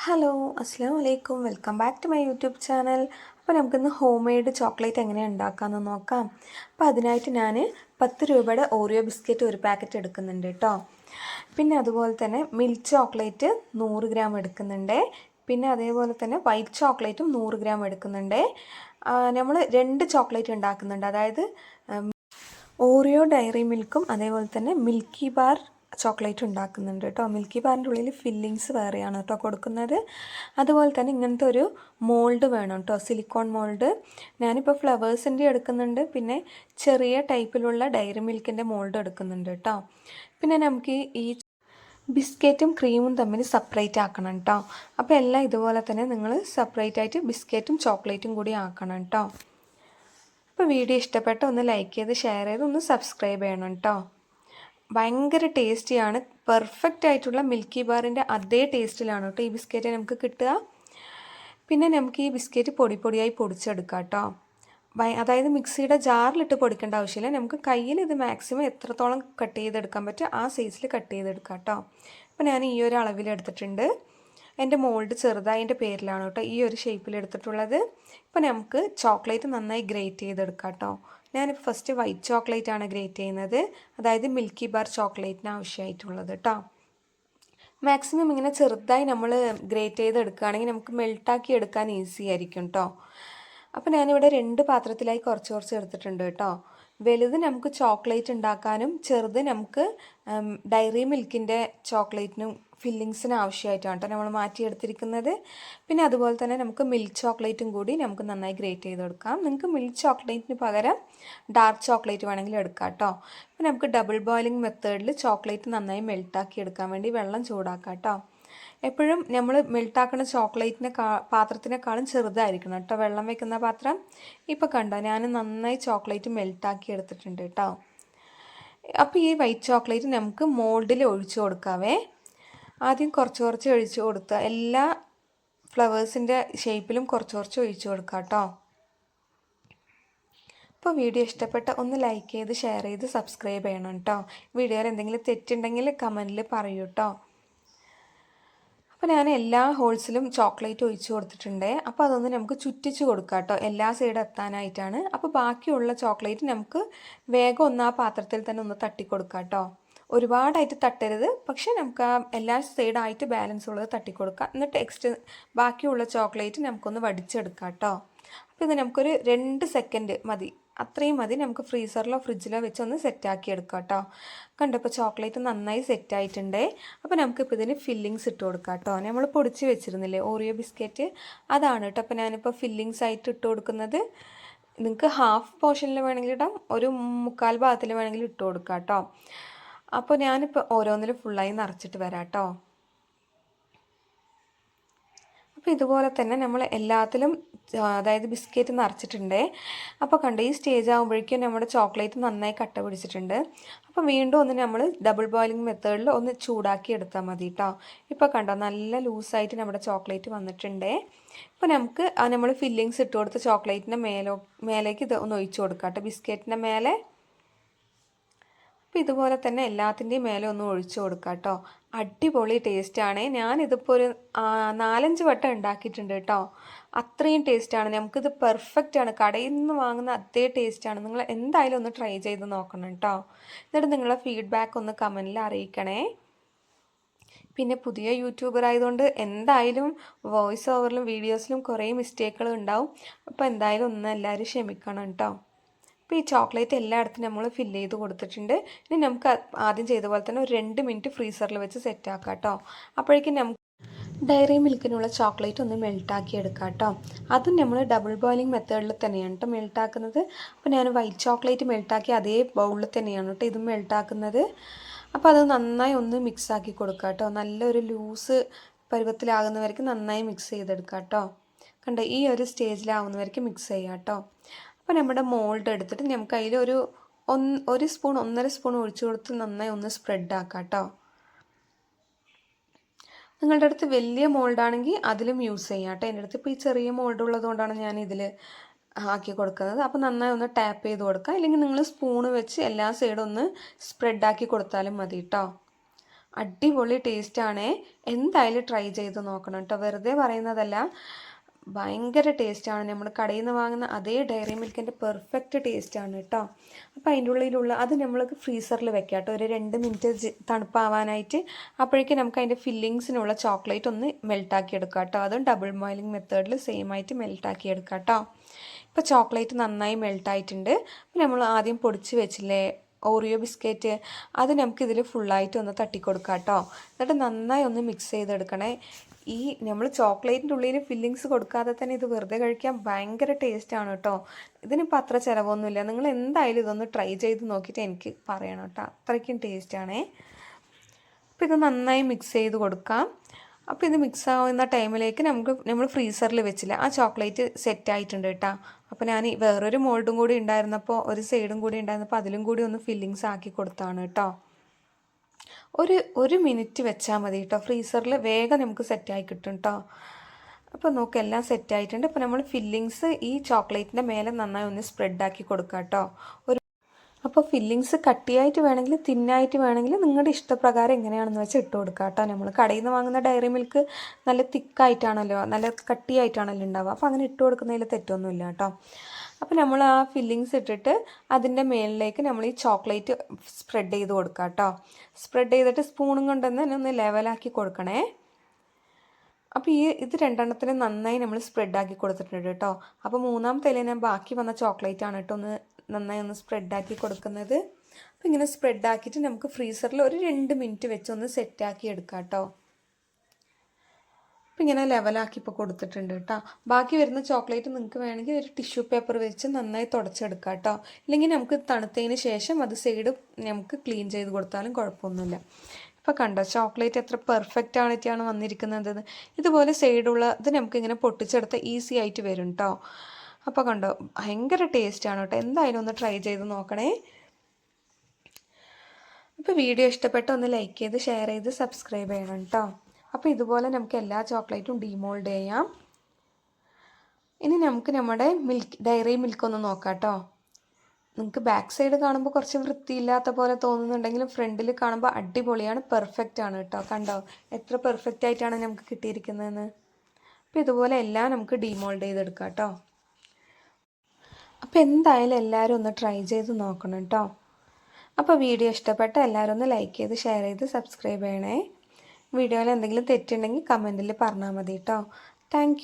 Hello അസ്സാം വലൈക്കും welcome back to my YouTube channel. അപ്പോൾ നമുക്കിന്ന് ഹോം മെയ്ഡ് ചോക്ലേറ്റ് എങ്ങനെ ഉണ്ടാക്കാമെന്ന് നോക്കാം. അപ്പോൾ അതിനായിട്ട് ഞാൻ 10 രൂപയുടെ ഓറിയോ ബിസ്ക്കറ്റ് ഒരു പാക്കറ്റ് എടുക്കുന്നുണ്ട് കേട്ടോ. പിന്നെ അതുപോലെ തന്നെ മിൽക്ക് ചോക്ലേറ്റ് 100 ഗ്രാം എടുക്കുന്നുണ്ട്. പിന്നെ അതേപോലെ തന്നെ വൈറ്റ് ചോക്ലേറ്റും 100 ഗ്രാം എടുക്കുന്നുണ്ട്. നമ്മൾ 2 ചോക്ലേറ്റ് ഉണ്ടാക്കുന്നുണ്ട്, അതായത് ഓറിയോ ഡയറി മിൽക്കും അതേപോലെ തന്നെ മിൽക്കി ബാർ ചോക്ലേറ്റ് ഉണ്ടാക്കുന്നുണ്ട് കേട്ടോ. മിൽക്കി ബാറിൻ്റെ ഉള്ളിൽ ഫില്ലിങ്സ് വേറെയാണ് കേട്ടോ കൊടുക്കുന്നത്. അതുപോലെ തന്നെ ഇങ്ങനത്തെ ഒരു മോൾഡ് വേണം കേട്ടോ, സിലിക്കോൺ മോൾഡ്. ഞാനിപ്പോൾ ഫ്ലവേഴ്സിൻ്റെ എടുക്കുന്നുണ്ട്, പിന്നെ ചെറിയ ടൈപ്പിലുള്ള ഡയറി മിൽക്കിൻ്റെ മോൾഡ് എടുക്കുന്നുണ്ട് കേട്ടോ. പിന്നെ നമുക്ക് ഈ ബിസ്ക്കറ്റും ക്രീമും തമ്മിൽ സെപ്പറേറ്റ് ആക്കണം കേട്ടോ. അപ്പോൾ എല്ലാം ഇതുപോലെ തന്നെ നിങ്ങൾ സെപ്പറേറ്റ് ആയിട്ട് ബിസ്ക്കറ്റും ചോക്ലേറ്റും കൂടി ആക്കണം കേട്ടോ. അപ്പോൾ വീഡിയോ ഇഷ്ടപ്പെട്ട ഒന്ന് ലൈക്ക് ചെയ്ത് ഷെയർ ചെയ്ത് ഒന്ന് സബ്സ്ക്രൈബ് ചെയ്യണം കേട്ടോ. ഭയങ്കര ടേസ്റ്റിയാണ്, പെർഫെക്റ്റ് ആയിട്ടുള്ള മിൽക്കി ബാറിൻ്റെ അതേ ടേസ്റ്റിലാണ് കേട്ടോ ഈ ബിസ്ക്കറ്റ് നമുക്ക് കിട്ടുക. പിന്നെ നമുക്ക് ഈ ബിസ്ക്കറ്റ് പൊടിയായി പൊടിച്ചെടുക്കാം കേട്ടോ. അതായത് മിക്സിയുടെ ജാറിലിട്ട് പൊടിക്കേണ്ട ആവശ്യമില്ല, നമുക്ക് കയ്യിൽ ഇത് മാക്സിമം എത്രത്തോളം കട്ട് ചെയ്തെടുക്കാൻ പറ്റും ആ സൈസിൽ കട്ട് ചെയ്തെടുക്കാം കേട്ടോ. അപ്പോൾ ഞാൻ ഈ ഒരു അളവിൽ എടുത്തിട്ടുണ്ട്. എൻ്റെ മോൾഡ് ചെറുതായതിൻ്റെ പേരിലാണ് കേട്ടോ ഈ ഒരു ഷേപ്പിൽ എടുത്തിട്ടുള്ളത്. ഇപ്പോൾ നമുക്ക് ചോക്ലേറ്റ് നന്നായി ഗ്രേറ്റ് ചെയ്തെടുക്കാം കേട്ടോ. ഞാനിപ്പോൾ ഫസ്റ്റ് വൈറ്റ് ചോക്ലേറ്റ് ആണ് ഗ്രേറ്റ് ചെയ്യുന്നത്, അതായത് മിൽക്കി ബാർ ചോക്ലേറ്റിന് ആവശ്യമായിട്ടുള്ളത് കേട്ടോ. മാക്സിമം ഇങ്ങനെ ചെറുതായി നമ്മൾ ഗ്രേറ്റ് ചെയ്തെടുക്കുകയാണെങ്കിൽ നമുക്ക് മെൽട്ടാക്കി എടുക്കാൻ ഈസി ആയിരിക്കും കേട്ടോ. അപ്പോൾ ഞാനിവിടെ 2 പാത്രത്തിലായി കുറച്ച് എടുത്തിട്ടുണ്ട് കേട്ടോ. വലുത് നമുക്ക് ചോക്ലേറ്റ് ഉണ്ടാക്കാനും ചെറുത് നമുക്ക് ഡയറി മിൽക്കിൻ്റെ ചോക്ലേറ്റിനും ഫില്ലിങ്സിന് ആവശ്യമായിട്ടാണ് കേട്ടോ നമ്മൾ മാറ്റിയെടുത്തിരിക്കുന്നത്. പിന്നെ അതുപോലെ തന്നെ നമുക്ക് മിൽക്ക് ചോക്ലേറ്റും കൂടി നമുക്ക് നന്നായി ഗ്രേറ്റ് ചെയ്തെടുക്കാം. നിങ്ങൾക്ക് മിൽക്ക് ചോക്ലേറ്റിന് പകരം ഡാർക്ക് ചോക്ലേറ്റ് വേണമെങ്കിൽ എടുക്കാം കേട്ടോ. അപ്പോൾ നമുക്ക് ഡബിൾ ബോയിലിംഗ് മെത്തേഡിൽ ചോക്ലേറ്റ് നന്നായി മെൽട്ടാക്കി എടുക്കാൻ വേണ്ടി വെള്ളം ചൂടാക്കാം കേട്ടോ. എപ്പോഴും നമ്മൾ മെൽട്ടാക്കുന്ന പാത്രത്തിനേക്കാളും ചെറുതായിരിക്കണം കേട്ടോ വെള്ളം വെക്കുന്ന പാത്രം. ഇപ്പോൾ കണ്ടോ ഞാൻ നന്നായി ചോക്ലേറ്റ് മെൽട്ടാക്കി എടുത്തിട്ടുണ്ട് കേട്ടോ. അപ്പോൾ ഈ വൈറ്റ് ചോക്ലേറ്റ് നമുക്ക് മോൾഡിൽ ഒഴിച്ചു കൊടുക്കാവേ. ആദ്യം കുറച്ച് ഒഴിച്ചു കൊടുക്കുക, എല്ലാ ഫ്ലവേഴ്സിൻ്റെ ഷേപ്പിലും കുറച്ച് ഒഴിച്ചു കൊടുക്കുക കേട്ടോ. അപ്പോൾ വീഡിയോ ഇഷ്ടപ്പെട്ട ഒന്ന് ലൈക്ക് ചെയ്ത് ഷെയർ ചെയ്ത് സബ്സ്ക്രൈബ് ചെയ്യണം കേട്ടോ. വീഡിയോയിൽ എന്തെങ്കിലും തെറ്റുണ്ടെങ്കിൽ കമൻറ്റിൽ പറയൂ കേട്ടോ. അപ്പോൾ ഞാൻ എല്ലാ ഹോൾസിലും ചോക്ലേറ്റ് ഒഴിച്ച് കൊടുത്തിട്ടുണ്ട്. അപ്പോൾ അതൊന്ന് നമുക്ക് ചുറ്റിച്ച് കൊടുക്കാം കേട്ടോ, എല്ലാ സൈഡും എത്താനായിട്ടാണ്. അപ്പോൾ ബാക്കിയുള്ള ചോക്ലേറ്റ് നമുക്ക് വേഗം ഒന്ന് ആ പാത്രത്തിൽ തന്നെ ഒന്ന് തട്ടിക്കൊടുക്കാം കേട്ടോ. ഒരുപാടായിട്ട് തട്ടരുത്, പക്ഷേ നമുക്ക് ആ എല്ലാ സൈഡായിട്ട് ബാലൻസ് ഉള്ളത് തട്ടിക്കൊടുക്കാം. എന്നിട്ട് ബാക്കിയുള്ള ചോക്ലേറ്റ് നമുക്കൊന്ന് വടിച്ചെടുക്കാം കേട്ടോ. അപ്പോൾ ഇത് നമുക്കൊരു 2 സെക്കൻഡ് മതി, അത്രയും മതി. നമുക്ക് ഫ്രീസറിലോ ഫ്രിഡ്ജിലോ വെച്ചൊന്ന് സെറ്റാക്കി എടുക്കാം കേട്ടോ. കണ്ടപ്പോൾ ചോക്ലേറ്റ് നന്നായി സെറ്റായിട്ടുണ്ട്. അപ്പോൾ നമുക്കിപ്പോൾ ഇതിന് ഫില്ലിങ്സ് ഇട്ട് കൊടുക്കാം കേട്ടോ. നമ്മൾ പൊടിച്ച് വെച്ചിരുന്നില്ലേ ഓറിയോ ബിസ്ക്കറ്റ്, അതാണ് കേട്ടോ. അപ്പോൾ ഞാനിപ്പോൾ ഫില്ലിങ്സ് ആയിട്ട് ഇട്ട് കൊടുക്കുന്നത്. നിങ്ങൾക്ക് ഹാഫ് പോർഷനിൽ വേണമെങ്കിൽ ഇടാം, ഒരു 1/4 ഭാഗത്തിൽ വേണമെങ്കിൽ ഇട്ട് കൊടുക്കാം കേട്ടോ. അപ്പോൾ ഞാനിപ്പോൾ ഓരോന്നിലും ഫുള്ളായി നിറച്ചിട്ട് വരാം കേട്ടോ. അപ്പോൾ ഇതുപോലെ തന്നെ നമ്മൾ എല്ലാത്തിലും അതായത് ബിസ്ക്കറ്റ് നിറച്ചിട്ടുണ്ട്. അപ്പോൾ കണ്ടോ ഈ സ്റ്റേജ് ആകുമ്പോഴേക്കും നമ്മുടെ ചോക്ലേറ്റ് നന്നായി കട്ട പിടിച്ചിട്ടുണ്ട്. അപ്പോൾ വീണ്ടും ഒന്ന് നമ്മൾ ഡബിൾ ബോയിലിംഗ് മെത്തേഡിൽ ഒന്ന് ചൂടാക്കി എടുത്താൽ മതി കേട്ടോ. ഇപ്പോൾ കണ്ടോ നല്ല ലൂസായിട്ട് നമ്മുടെ ചോക്ലേറ്റ് വന്നിട്ടുണ്ട്. ഇപ്പോൾ നമുക്ക് നമ്മൾ ഫില്ലിങ്സ് ഇട്ട് കൊടുത്ത ചോക്ലേറ്റിൻ്റെ മേലേക്ക് ഇത് ഒന്ന് ഒഴിച്ചു കൊടുക്കാം കേട്ടോ, ബിസ്ക്കറ്റിൻ്റെ മേലെ. അപ്പോൾ ഇതുപോലെ തന്നെ എല്ലാത്തിൻ്റെയും മേലെ ഒന്ന് ഒഴിച്ചു കൊടുക്കാം കേട്ടോ. അടിപൊളി ടേസ്റ്റാണ്. ഞാനിതിപ്പോൾ ഒരു 4-5 വട്ടം ഉണ്ടാക്കിയിട്ടുണ്ട് കേട്ടോ. അത്രയും ടേസ്റ്റാണ്, നമുക്കിത് പെർഫെക്റ്റാണ്. കടയിൽ നിന്ന് വാങ്ങുന്ന അതേ ടേസ്റ്റാണ്. നിങ്ങൾ എന്തായാലും ഒന്ന് ട്രൈ ചെയ്ത് നോക്കണം കേട്ടോ. എന്നിട്ട് നിങ്ങളെ ഫീഡ്ബാക്ക് ഒന്ന് കമൻറ്റിൽ അറിയിക്കണേ. പിന്നെ പുതിയ യൂട്യൂബർ ആയതുകൊണ്ട് എന്തായാലും വോയിസ് ഓവറിലും വീഡിയോസിലും കുറേ മിസ്റ്റേക്കുകൾ ഉണ്ടാവും. അപ്പോൾ എന്തായാലും ഒന്ന് എല്ലാവരും ക്ഷമിക്കണം കേട്ടോ. അപ്പോൾ ഈ ചോക്ലേറ്റ് എല്ലായിടത്തും നമ്മൾ ഫില്ല് ചെയ്ത് കൊടുത്തിട്ടുണ്ട്. ഇനി നമുക്ക് ആദ്യം ചെയ്ത പോലെ തന്നെ ഒരു 2 മിനിറ്റ് ഫ്രീസറിൽ വെച്ച് സെറ്റാക്കാം കേട്ടോ. അപ്പോഴേക്കും നമുക്ക് ഡയറി മിൽക്കിനുള്ള ചോക്ലേറ്റ് ഒന്ന് മെൽട്ടാക്കി എടുക്കാം കേട്ടോ. അതും നമ്മൾ ഡബിൾ ബോയിലിംഗ് മെത്തേഡിൽ തന്നെയാണ് കേട്ടോ മെൽട്ടാക്കുന്നത്. അപ്പോൾ ഞാൻ വൈറ്റ് ചോക്ലേറ്റ് മെൽട്ടാക്കി അതേ ബൗളിൽ തന്നെയാണ് കേട്ടോ ഇതും മെൽട്ടാക്കുന്നത്. അപ്പോൾ അത് നന്നായി ഒന്ന് മിക്സാക്കി കൊടുക്കാം കേട്ടോ. നല്ലൊരു ലൂസ് പരുവത്തിലാകുന്നവർക്ക് നന്നായി മിക്സ് ചെയ്തെടുക്കാം കേട്ടോ. കണ്ടോ ഈ ഒരു സ്റ്റേജിലാവുന്നവർക്ക് മിക്സ് ചെയ്യാം കേട്ടോ. അപ്പോൾ നമ്മുടെ മോൾഡ് എടുത്തിട്ട് നമുക്ക് അതിൽ ഒരു സ്പൂൺ 1.5 സ്പൂൺ ഒഴിച്ചു കൊടുത്ത് നന്നായി ഒന്ന് സ്പ്രെഡ് ആക്കാം കേട്ടോ. നിങ്ങളുടെ അടുത്ത് വലിയ മോൾഡാണെങ്കിൽ അതിലും യൂസ് ചെയ്യാം കേട്ടോ. എൻ്റെ അടുത്ത് ഇപ്പോൾ ഈ ചെറിയ മോൾഡ് ഉള്ളതുകൊണ്ടാണ് ഞാൻ ഇതിൽ ആക്കി കൊടുക്കുന്നത്. അപ്പോൾ നന്നായി ഒന്ന് ടാപ്പ് ചെയ്ത് കൊടുക്കുക, അല്ലെങ്കിൽ നിങ്ങൾ സ്പൂണ് വെച്ച് എല്ലാ സൈഡും ഒന്ന് സ്പ്രെഡാക്കി കൊടുത്താലും മതി കേട്ടോ. അടിപൊളി ടേസ്റ്റാണ്. എന്തായാലും ട്രൈ ചെയ്ത് നോക്കണം കേട്ടോ, വെറുതെ പറയുന്നതല്ല. ഭയങ്കര ടേസ്റ്റാണ്. നമ്മൾ കടയിൽ നിന്ന് വാങ്ങുന്ന അതേ ഡയറി മിൽക്കിൻ്റെ പെർഫെക്റ്റ് ടേസ്റ്റാണ് കേട്ടോ. അപ്പോൾ അതിൻ്റെ ഉള്ളിലുള്ള അത് നമ്മൾക്ക് ഫ്രീസറിൽ വെക്കാം കേട്ടോ, ഒരു 2 മിനിറ്റ് തണുപ്പാവാനായിട്ട്. അപ്പോഴേക്കും നമുക്ക് അതിൻ്റെ ഫില്ലിങ്സിനുള്ള ചോക്ലേറ്റ് ഒന്ന് മെൽട്ടാക്കി എടുക്കാം കേട്ടോ. അതും ഡബിൾ ബോയിലിംഗ് മെത്തേഡിൽ സെയിം ആയിട്ട് മെൽട്ടാക്കി എടുക്കാം കേട്ടോ. ഇപ്പോൾ ചോക്ലേറ്റ് നന്നായി മെൽട്ടായിട്ടുണ്ട്. അപ്പോൾ നമ്മൾ ആദ്യം പൊടിച്ച് വെച്ചില്ലേ ഓറിയോ ബിസ്ക്കറ്റ്, അത് നമുക്കിതിൽ ഫുള്ളായിട്ട് ഒന്ന് തട്ടിക്കൊടുക്കാം കേട്ടോ. എന്നിട്ട് നന്നായി ഒന്ന് മിക്സ് ചെയ്തെടുക്കണേ. ഈ നമ്മൾ ചോക്ലേറ്റിൻ്റെ ഉള്ളിൽ ഫില്ലിങ്സ് കൊടുക്കാതെ തന്നെ ഇത് വെറുതെ കഴിക്കാൻ ഭയങ്കര ടേസ്റ്റാണ് കേട്ടോ. ഇതിനിപ്പോൾ അത്ര ചിലവൊന്നുമില്ല. നിങ്ങൾ എന്തായാലും ഇതൊന്ന് ട്രൈ ചെയ്ത് നോക്കിയിട്ട് എനിക്ക് പറയണം കേട്ടോ, അത്രയ്ക്കും ടേസ്റ്റാണേ. അപ്പോൾ ഇത് നന്നായി മിക്സ് ചെയ്ത് കൊടുക്കാം. അപ്പോൾ ഇത് മിക്സ് ആവുന്ന ടൈമിലേക്ക് നമ്മൾ ഫ്രീസറിൽ വെച്ചില്ല, ആ ചോക്ലേറ്റ് സെറ്റായിട്ടുണ്ട് കേട്ടോ. അപ്പോൾ ഞാൻ വേറൊരു മോൾഡും കൂടി ഉണ്ടായിരുന്നപ്പോൾ, ഒരു സൈഡും കൂടി ഉണ്ടായിരുന്നപ്പോൾ അതിലും കൂടി ഒന്ന് ഫില്ലിങ്സ് ആക്കി കൊടുത്താണ് കേട്ടോ. ഒരു മിനിറ്റ് വെച്ചാൽ മതി കേട്ടോ, ഫ്രീസറിൽ വേഗം നമുക്ക് സെറ്റായി കിട്ടും കേട്ടോ. അപ്പോൾ നോക്ക് എല്ലാം സെറ്റായിട്ടുണ്ട്. അപ്പോൾ നമ്മൾ ഫില്ലിങ്സ് ഈ ചോക്ലേറ്റിൻ്റെ മേലെ നന്നായി ഒന്ന് സ്പ്രെഡാക്കി കൊടുക്കുക കേട്ടോ. അപ്പോൾ ഫില്ലിങ്സ് കട്ടിയായിട്ട് വേണമെങ്കിൽ തിന്നായിട്ട് വേണമെങ്കിൽ നിങ്ങളുടെ ഇഷ്ടപ്രകാരം എങ്ങനെയാണെന്ന് വെച്ചാൽ ഇട്ട് കൊടുക്കുക കേട്ടോ. നമ്മൾ കടയിൽ നിന്ന് വാങ്ങുന്ന ഡയറി മിൽക്ക് നല്ല തിക്കായിട്ടാണല്ലോ, നല്ല കട്ടിയായിട്ടാണല്ലോ ഉണ്ടാവുക. അപ്പോൾ അങ്ങനെ ഇട്ട് കൊടുക്കുന്നതിൽ തെറ്റൊന്നുമില്ല കേട്ടോ. അപ്പോൾ നമ്മൾ ആ ഫില്ലിങ്സ് ഇട്ടിട്ട് അതിൻ്റെ മേളിലേക്ക് നമ്മൾ ഈ ചോക്ലേറ്റ് സ്പ്രെഡ് ചെയ്ത് കൊടുക്കുക കേട്ടോ. സ്പ്രെഡ് ചെയ്തിട്ട് സ്പൂണും കൊണ്ടുവന്ന് ഒന്ന് ലെവലാക്കി കൊടുക്കണേ. അപ്പോൾ ഇത് രണ്ടെണ്ണത്തിന് നന്നായി നമ്മൾ സ്പ്രെഡാക്കി കൊടുത്തിട്ടുണ്ട് കേട്ടോ. അപ്പോൾ മൂന്നാമത്തെ ഞാൻ ബാക്കി വന്ന ചോക്ലേറ്റ് ആണ് കേട്ടോ നന്നായി ഒന്ന് സ്പ്രെഡാക്കി കൊടുക്കുന്നത്. അപ്പോൾ ഇങ്ങനെ സ്പ്രെഡാക്കിയിട്ട് നമുക്ക് ഫ്രീസറിൽ ഒരു 2 മിനിറ്റ് വെച്ചൊന്ന് സെറ്റാക്കി എടുക്കാം കേട്ടോ. അപ്പോൾ ഇങ്ങനെ ലെവലാക്കി ഇപ്പോൾ കൊടുത്തിട്ടുണ്ട് കേട്ടോ. ബാക്കി വരുന്ന ചോക്ലേറ്റ് നിങ്ങൾക്ക് വേണമെങ്കിൽ ഒരു ടിഷ്യൂ പേപ്പർ വെച്ച് നന്നായി തുടച്ചെടുക്കാം കേട്ടോ. ഇല്ലെങ്കിൽ നമുക്ക് തണുത്തതിന് ശേഷം അത് സൈഡ് നമുക്ക് ക്ലീൻ ചെയ്ത് കൊടുത്താലും കുഴപ്പമൊന്നുമില്ല. ഇപ്പോൾ കണ്ടോ ചോക്ലേറ്റ് എത്ര പെർഫെക്റ്റ് ആയിട്ടാണ് വന്നിരിക്കുന്നത്. ഇതുപോലെ സൈഡുള്ള ഇത് നമുക്കിങ്ങനെ പൊട്ടിച്ചെടുത്താൽ ഈസി ആയിട്ട് വരും കേട്ടോ. അപ്പോൾ കണ്ടോ ഭയങ്കര ടേസ്റ്റാണ് കേട്ടോ. എന്തായാലും ഒന്ന് ട്രൈ ചെയ്ത് നോക്കണേ. അപ്പോൾ വീഡിയോ ഇഷ്ടപ്പെട്ട ഒന്ന് ലൈക്ക് ചെയ്ത് ഷെയർ ചെയ്ത് സബ്സ്ക്രൈബ് ചെയ്യണം കേട്ടോ. അപ്പോൾ ഇതുപോലെ നമുക്ക് എല്ലാ ചോക്ലേറ്റും ഡീമോൾഡ് ചെയ്യാം. ഇനി നമുക്ക് നമ്മുടെ ഡയറി മിൽക്ക് ഒന്ന് നോക്കാം കേട്ടോ. നിങ്ങൾക്ക് ബാക്ക് സൈഡ് കാണുമ്പോൾ കുറച്ച് വൃത്തിയില്ലാത്ത പോലെ തോന്നുന്നുണ്ടെങ്കിലും ഫ്രണ്ടിൽ കാണുമ്പോൾ അടിപൊളിയാണ്, പെർഫെക്റ്റ് ആണ് കേട്ടോ. കണ്ടോ എത്ര പെർഫെക്റ്റ് ആയിട്ടാണ് നമുക്ക് കിട്ടിയിരിക്കുന്നതെന്ന്. അപ്പോൾ ഇതുപോലെ എല്ലാം നമുക്ക് ഡീമോൾഡ് ചെയ്തെടുക്കാം കേട്ടോ. അപ്പോൾ എന്തായാലും എല്ലാവരും ഒന്ന് ട്രൈ ചെയ്ത് നോക്കണം കേട്ടോ. അപ്പോൾ വീഡിയോ ഇഷ്ടപ്പെട്ട എല്ലാവരും ഒന്ന് ലൈക്ക് ചെയ്ത് ഷെയർ ചെയ്ത് സബ്സ്ക്രൈബ് ചെയ്യണേ. വീഡിയോയിൽ എന്തെങ്കിലും തെറ്റുണ്ടെങ്കിൽ കമൻറ്റിൽ പറഞ്ഞാൽ മതി കേട്ടോ. താങ്ക്